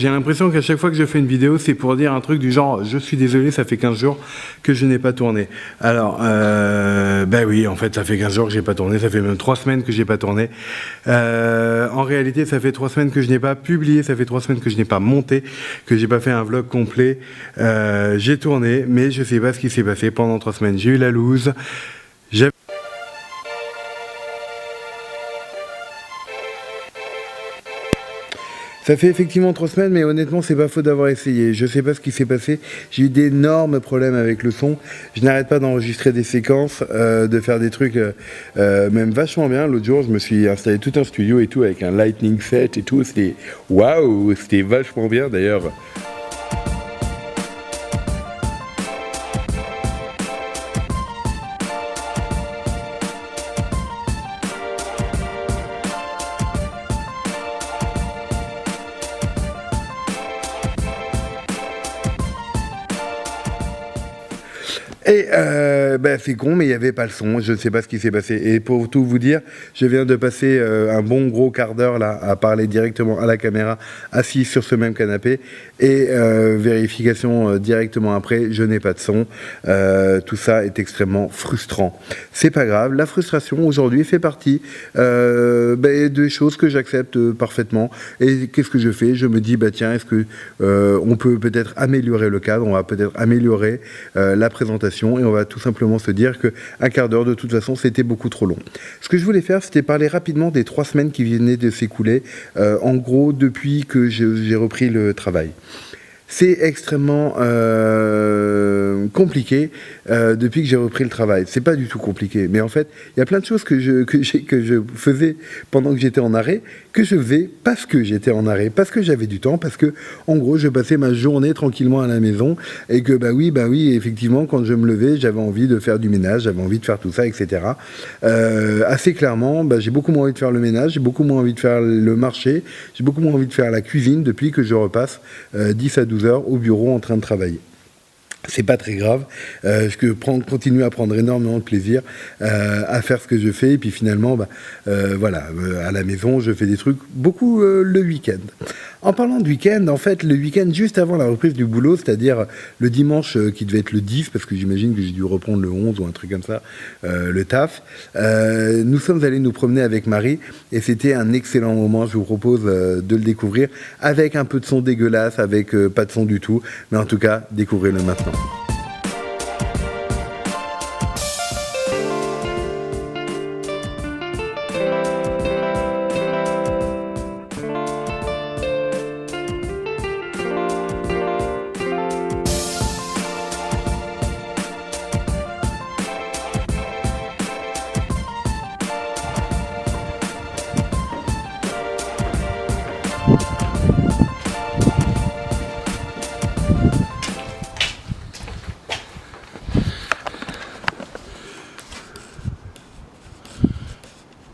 J'ai l'impression qu'à chaque fois que je fais une vidéo, c'est pour dire un truc du genre « Je suis désolé, ça fait 15 jours que je n'ai pas tourné ». Alors, ben oui, en fait, ça fait 15 jours que j'ai pas tourné, ça fait même 3 semaines que j'ai pas tourné. En réalité, ça fait 3 semaines que je n'ai pas publié, ça fait 3 semaines que je n'ai pas monté, que j'ai pas fait un vlog complet. J'ai tourné, mais je sais pas ce qui s'est passé pendant 3 semaines. J'ai eu la loose. Ça fait effectivement 3 semaines, mais honnêtement, c'est pas faute d'avoir essayé. Je sais pas ce qui s'est passé. J'ai eu d'énormes problèmes avec le son. Je n'arrête pas d'enregistrer des séquences, de faire des trucs même vachement bien. L'autre jour, je me suis installé tout un studio et tout avec un lightning set et tout. C'était waouh, c'était vachement bien d'ailleurs. Et ben c'est con, mais il n'y avait pas le son, je ne sais pas ce qui s'est passé. Et pour tout vous dire, je viens de passer un bon gros quart d'heure là à parler directement à la caméra, assis sur ce même canapé. Et vérification directement après, je n'ai pas de son. Tout ça est extrêmement frustrant. C'est pas grave, la frustration aujourd'hui fait partie des choses que j'accepte parfaitement. Et qu'est-ce que je fais? Je me dis, bah tiens, est-ce que on peut peut-être améliorer le cadre, on va peut-être améliorer la présentation, et on va tout simplement se dire qu'un quart d'heure, de toute façon, c'était beaucoup trop long. Ce que je voulais faire, c'était parler rapidement des 3 semaines qui venaient de s'écouler, en gros, depuis que j'ai repris le travail. C'est extrêmement compliqué depuis que j'ai repris le travail. C'est pas du tout compliqué, mais en fait, il y a plein de choses que je faisais pendant que j'étais en arrêt, que je faisais parce que j'étais en arrêt, parce que j'avais du temps, parce que, en gros, je passais ma journée tranquillement à la maison, et que, bah oui, effectivement, quand je me levais, j'avais envie de faire du ménage, j'avais envie de faire tout ça, etc. Assez clairement, j'ai beaucoup moins envie de faire le ménage, j'ai beaucoup moins envie de faire le marché, j'ai beaucoup moins envie de faire la cuisine depuis que je repasse 10 à 12 heures au bureau en train de travailler. C'est pas très grave, je continue à prendre énormément de plaisir à faire ce que je fais, et puis finalement, voilà, à la maison, je fais des trucs beaucoup le week-end. En parlant de week-end, en fait, le week-end juste avant la reprise du boulot, c'est-à-dire le dimanche qui devait être le 10, parce que j'imagine que j'ai dû reprendre le 11 ou un truc comme ça, le taf, nous sommes allés nous promener avec Marie, et c'était un excellent moment. Je vous propose de le découvrir avec un peu de son dégueulasse, avec pas de son du tout, mais en tout cas, découvrez-le maintenant.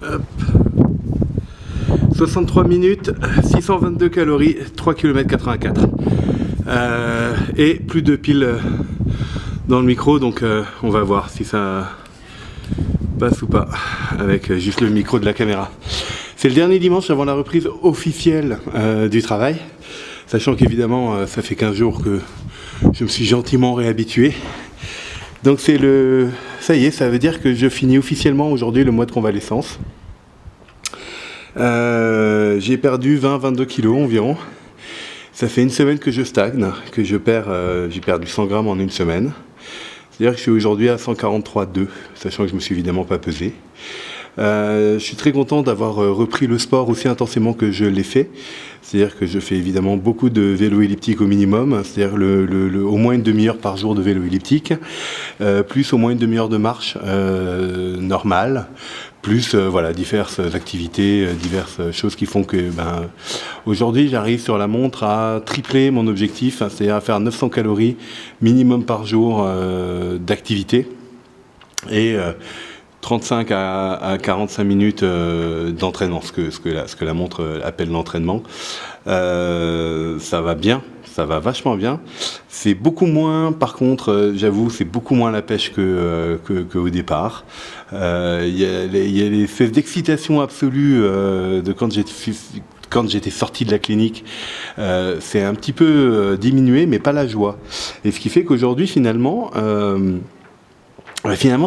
Hop. 63 minutes, 622 calories, 3 km 84. Et plus de piles dans le micro, donc on va voir si ça passe ou pas avec juste le micro de la caméra. C'est le dernier dimanche avant la reprise officielle du travail, sachant qu'évidemment ça fait 15 jours que je me suis gentiment réhabitué. Donc c'est le... ça y est, ça veut dire que je finis officiellement aujourd'hui le mois de convalescence. J'ai perdu 20-22 kilos environ. Ça fait une semaine que je stagne, que je perds, j'ai perdu 100 grammes en une semaine. C'est-à-dire que je suis aujourd'hui à 143,2, sachant que je me suis évidemment pas pesé. Je suis très content d'avoir repris le sport aussi intensément que je l'ai fait. C'est-à-dire que je fais évidemment beaucoup de vélo elliptique au minimum, c'est-à-dire au moins une demi-heure par jour de vélo elliptique, plus au moins une demi-heure de marche normale, plus voilà, diverses activités, diverses choses qui font que aujourd'hui j'arrive sur la montre à tripler mon objectif, hein, c'est-à-dire à faire 900 calories minimum par jour d'activité, et 35 à 45 minutes d'entraînement, ce que la montre appelle l'entraînement. Ça va bien, ça va vachement bien. C'est beaucoup moins, par contre, j'avoue, c'est beaucoup moins la pêche qu'au départ. Il y a l'espèce d'excitation absolue de quand j'étais sorti de la clinique, c'est un petit peu diminué, mais pas la joie. Et ce qui fait qu'aujourd'hui, finalement, ce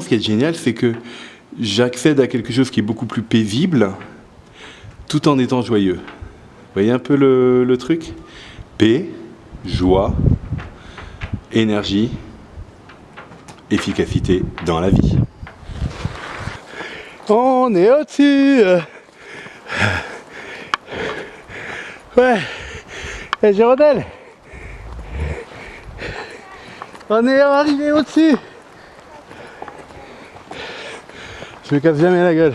qui est génial, c'est que j'accède à quelque chose qui est beaucoup plus paisible, tout en étant joyeux. Vous voyez un peu le truc ? Paix, joie, énergie, efficacité dans la vie. On est au-dessus. Ouais. Et Girondelle. On est arrivé au-dessus. Je me casse jamais la gueule.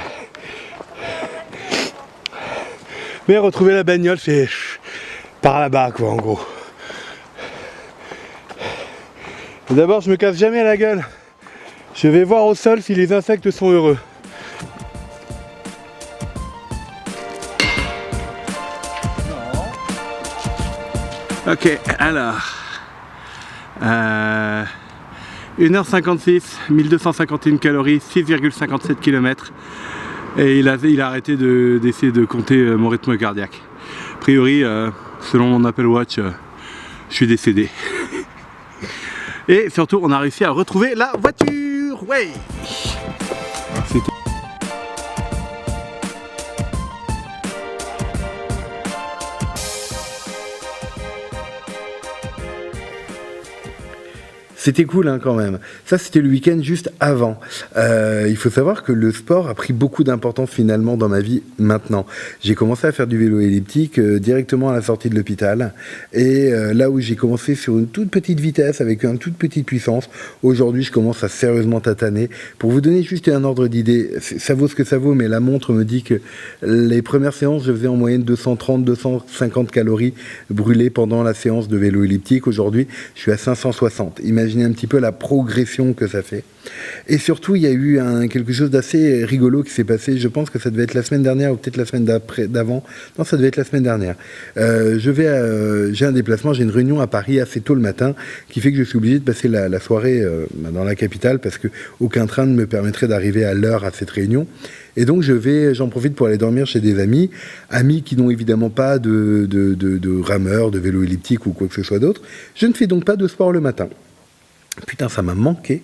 Mais retrouver la bagnole, c'est par là-bas, quoi, en gros. D'abord, je me casse jamais la gueule. Je vais voir au sol si les insectes sont heureux. Ok, alors 1h56, 1251 calories, 6,57 km. Et il a arrêté d'essayer de compter mon rythme cardiaque. A priori, selon mon Apple Watch, je suis décédé. Et surtout, on a réussi à retrouver la voiture. Ouais. C'était... C'était cool hein, quand même. Ça, c'était le week-end juste avant. Il faut savoir que le sport a pris beaucoup d'importance finalement dans ma vie maintenant. J'ai commencé à faire du vélo elliptique directement à la sortie de l'hôpital. Et là où j'ai commencé sur une toute petite vitesse, avec une toute petite puissance, aujourd'hui, je commence à sérieusement tataner. Pour vous donner juste un ordre d'idée, ça vaut ce que ça vaut, mais la montre me dit que les premières séances, je faisais en moyenne 230-250 calories brûlées pendant la séance de vélo elliptique. Aujourd'hui, je suis à 560. Imaginez un petit peu la progression que ça fait. Et surtout, il y a eu quelque chose d'assez rigolo qui s'est passé. Je pense que ça devait être la semaine dernière ou peut-être la semaine d'avant. Non, ça devait être la semaine dernière. J'ai un déplacement, j'ai une réunion à Paris assez tôt le matin qui fait que je suis obligé de passer la soirée dans la capitale parce qu'aucun train ne me permettrait d'arriver à l'heure à cette réunion. Et donc j'en profite pour aller dormir chez des amis qui n'ont évidemment pas de rameur, de vélo elliptique ou quoi que ce soit d'autre. Je ne fais donc pas de sport le matin. Putain, ça m'a manqué.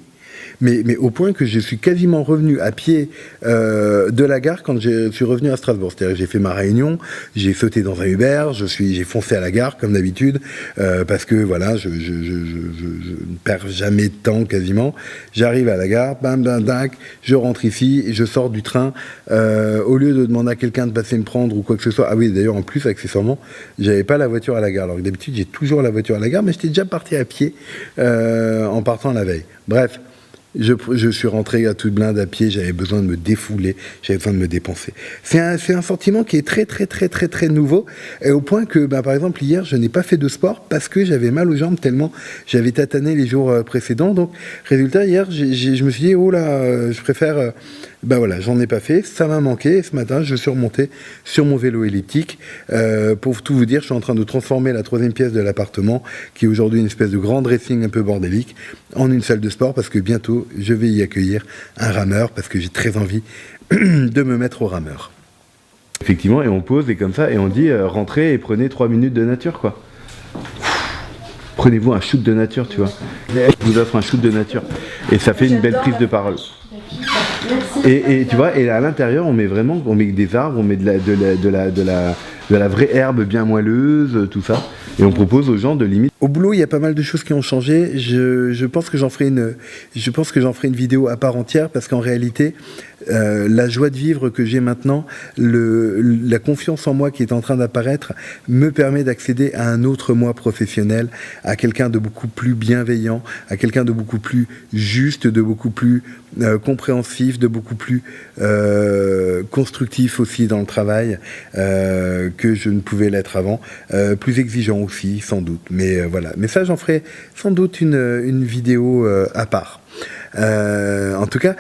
Mais au point que je suis quasiment revenu à pied de la gare quand je suis revenu à Strasbourg. C'est-à-dire que j'ai fait ma réunion, j'ai sauté dans un Uber, j'ai foncé à la gare comme d'habitude, parce que voilà, je ne perds jamais de temps quasiment. J'arrive à la gare, bam, bam, dac, je rentre ici, et je sors du train. Au lieu de demander à quelqu'un de passer me prendre ou quoi que ce soit, ah oui, d'ailleurs en plus, accessoirement, j'avais pas la voiture à la gare. Alors que d'habitude, j'ai toujours la voiture à la gare, mais j'étais déjà parti à pied en partant la veille. Bref. Je suis rentré à toute blinde à pied, j'avais besoin de me défouler, j'avais besoin de me dépenser. C'est un sentiment qui est très très très très très nouveau, et au point que par exemple hier je n'ai pas fait de sport parce que j'avais mal aux jambes tellement j'avais tatané les jours précédents. Donc résultat, hier je me suis dit oh là, je préfère voilà, j'en ai pas fait, ça m'a manqué, et ce matin je suis remonté sur mon vélo elliptique. Pour tout vous dire, je suis en train de transformer la 3e pièce de l'appartement, qui est aujourd'hui une espèce de grand dressing un peu bordélique, en une salle de sport, parce que bientôt je vais y accueillir un rameur, parce que j'ai très envie de me mettre au rameur. Effectivement, et on pose, et comme ça, et on dit rentrez et prenez 3 minutes de nature, quoi. Prenez-vous un shoot de nature, tu vois. Je vous offre un shoot de nature. Et ça fait une belle prise de parole. Et tu vois, et à l'intérieur, on met des arbres, on met de la vraie herbe bien moelleuse, tout ça. Et on propose aux gens de limite. Au boulot, il y a pas mal de choses qui ont changé. Je pense que j'en ferai une vidéo à part entière, parce qu'en réalité, la joie de vivre que j'ai maintenant, la confiance en moi qui est en train d'apparaître, me permet d'accéder à un autre moi professionnel, à quelqu'un de beaucoup plus bienveillant, à quelqu'un de beaucoup plus juste, de beaucoup plus compréhensif, de beaucoup plus constructif aussi dans le travail que je ne pouvais l'être avant, plus exigeant aussi sans doute, mais voilà, mais ça j'en ferai sans doute une vidéo à part. En tout cas,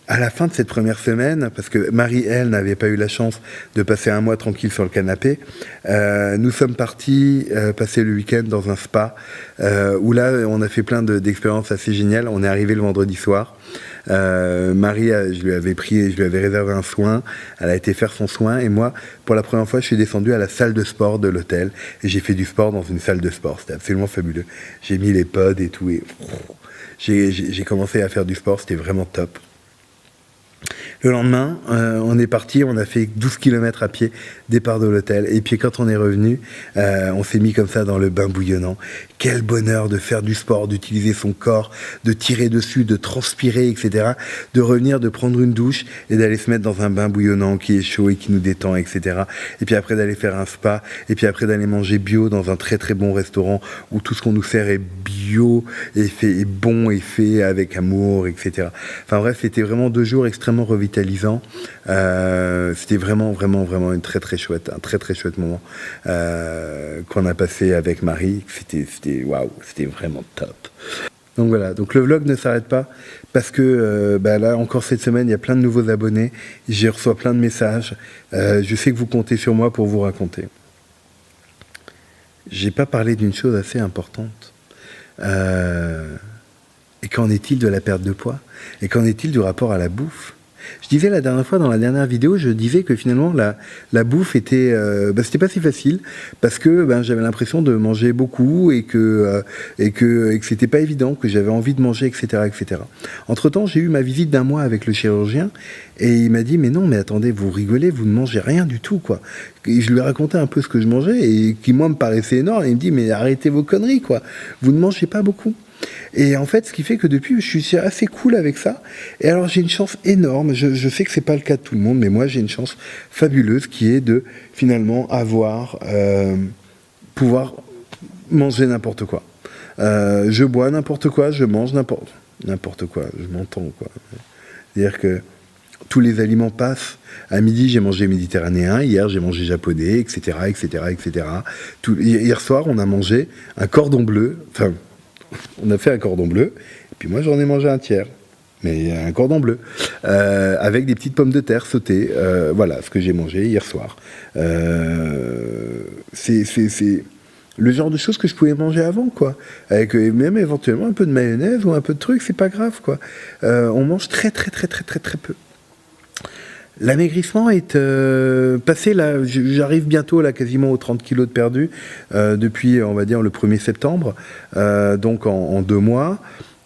à la fin de cette première semaine, parce que Marie, elle, n'avait pas eu la chance de passer un mois tranquille sur le canapé, nous sommes partis passer le week-end dans un spa, où là, on a fait plein d'expériences assez géniales. On est arrivé le vendredi soir. Marie, je lui avais réservé un soin, elle a été faire son soin, et moi, pour la première fois, je suis descendu à la salle de sport de l'hôtel, et j'ai fait du sport dans une salle de sport. C'était absolument fabuleux. J'ai mis les pods et tout, et j'ai commencé à faire du sport, c'était vraiment top. Le lendemain, on est parti, on a fait 12 km à pied, départ de l'hôtel. Et puis quand on est revenu, on s'est mis comme ça dans le bain bouillonnant. Quel bonheur de faire du sport, d'utiliser son corps, de tirer dessus, de transpirer, etc. De revenir, de prendre une douche et d'aller se mettre dans un bain bouillonnant qui est chaud et qui nous détend, etc. Et puis après d'aller faire un spa, et puis après d'aller manger bio dans un très très bon restaurant où tout ce qu'on nous sert est bio, et bon et fait avec amour, etc. Enfin bref, c'était vraiment 2 jours extrêmement revitalisants. C'était vraiment un très très chouette moment qu'on a passé avec Marie. C'était waouh, c'était vraiment top. Donc voilà, donc le vlog ne s'arrête pas parce que là encore cette semaine il y a plein de nouveaux abonnés, j'ai reçu plein de messages, je sais que vous comptez sur moi pour vous raconter. J'ai pas parlé d'une chose assez importante. Et qu'en est-il de la perte de poids? Et qu'en est-il du rapport à la bouffe? Je disais la dernière fois, dans la dernière vidéo, je disais que finalement la bouffe était, c'était pas si facile parce que j'avais l'impression de manger beaucoup et que c'était pas évident, que j'avais envie de manger, etc., etc. Entre-temps, j'ai eu ma visite d'1 mois avec le chirurgien et il m'a dit mais non, mais attendez, vous rigolez, vous ne mangez rien du tout, quoi. Et je lui ai raconté un peu ce que je mangeais et qui moi me paraissait énorme. Et il me dit mais arrêtez vos conneries, quoi. Vous ne mangez pas beaucoup. Et en fait, ce qui fait que depuis, je suis assez cool avec ça. Et alors, j'ai une chance énorme. Je sais que c'est pas le cas de tout le monde, mais moi, j'ai une chance fabuleuse qui est de finalement pouvoir manger n'importe quoi. Je bois n'importe quoi, je mange n'importe quoi. Je m'entends, quoi. C'est-à-dire que tous les aliments passent. À midi, j'ai mangé méditerranéen. Hier, j'ai mangé japonais, etc., etc., etc. Hier soir, on a mangé un cordon bleu. Enfin, on a fait un cordon bleu, et puis moi j'en ai mangé un tiers, mais un cordon bleu, avec des petites pommes de terre sautées, voilà ce que j'ai mangé hier soir. C'est le genre de choses que je pouvais manger avant, quoi, avec même éventuellement un peu de mayonnaise ou un peu de trucs, c'est pas grave, quoi. On mange très peu. L'amaigrissement est passé là, j'arrive bientôt là quasiment aux 30 kilos de perdu depuis on va dire le 1er septembre, donc en 2 mois.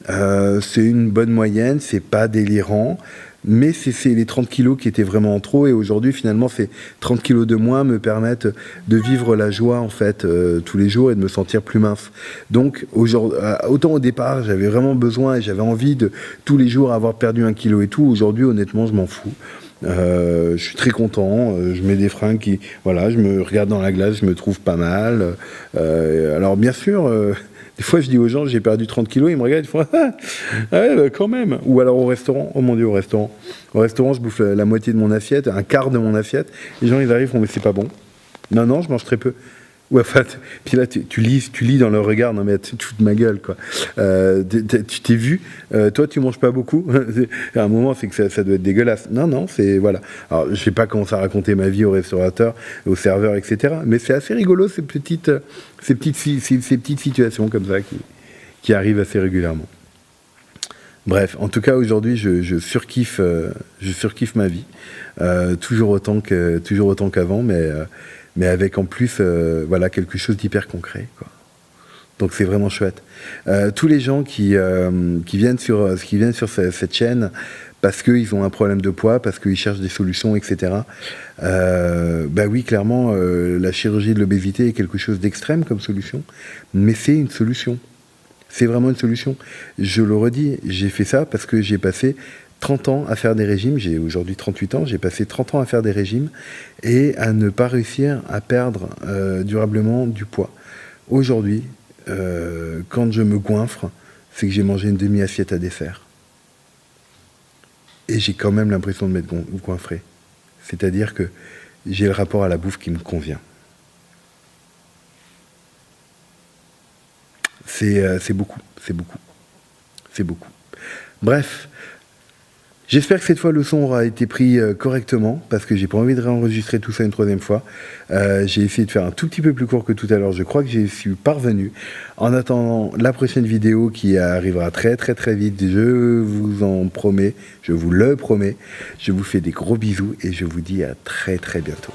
C'est une bonne moyenne, c'est pas délirant, mais c'est les 30 kilos qui étaient vraiment en trop et aujourd'hui finalement ces 30 kilos de moins me permettent de vivre la joie en fait tous les jours et de me sentir plus mince. Donc autant au départ j'avais vraiment besoin et j'avais envie de tous les jours avoir perdu 1 kilo et tout, aujourd'hui honnêtement je m'en fous. Je suis très content, je mets des fringues qui, voilà, je me regarde dans la glace, je me trouve pas mal. Alors bien sûr, des fois je dis aux gens j'ai perdu 30 kilos, ils me regardent, ils font ah ouais, quand même. Ou alors au restaurant, oh mon Dieu, au restaurant je bouffe la moitié de mon assiette, un quart de mon assiette, les gens ils arrivent, ils font mais c'est pas bon. Non, je mange très peu. Ouais, enfin, puis là, tu lis dans leur regard, non mais tu te fous de ma gueule, quoi. Tu t'es vu, toi tu manges pas beaucoup. À un moment, c'est que ça doit être dégueulasse. Non, c'est voilà. Alors, je sais pas comment ça raconter ma vie au restaurateur, au serveur, etc. Mais c'est assez rigolo ces petites situations comme ça qui arrivent assez régulièrement. Bref, en tout cas aujourd'hui, je surkiffe ma vie, toujours autant qu'avant, mais avec en plus voilà quelque chose d'hyper concret, quoi. Donc c'est vraiment chouette. Tous les gens qui viennent sur cette chaîne parce qu'ils ont un problème de poids, parce qu'ils cherchent des solutions, etc. Oui, clairement, la chirurgie de l'obésité est quelque chose d'extrême comme solution, mais c'est une solution. C'est vraiment une solution. Je le redis, j'ai fait ça parce que j'ai passé 30 ans à faire des régimes, j'ai aujourd'hui 38 ans, j'ai passé 30 ans à faire des régimes et à ne pas réussir à perdre durablement du poids. Aujourd'hui, quand je me goinfre, c'est que j'ai mangé une demi-assiette à dessert. Et j'ai quand même l'impression de m'être goinfré. C'est-à-dire que j'ai le rapport à la bouffe qui me convient. C'est beaucoup. Bref, J'espère que cette fois le son aura été pris correctement, parce que j'ai pas envie de réenregistrer tout ça une troisième fois. J'ai essayé de faire un tout petit peu plus court que tout à l'heure, je crois que j'y suis parvenu. En attendant la prochaine vidéo qui arrivera très vite, je vous en promets, je vous le promets, je vous fais des gros bisous et je vous dis à très bientôt.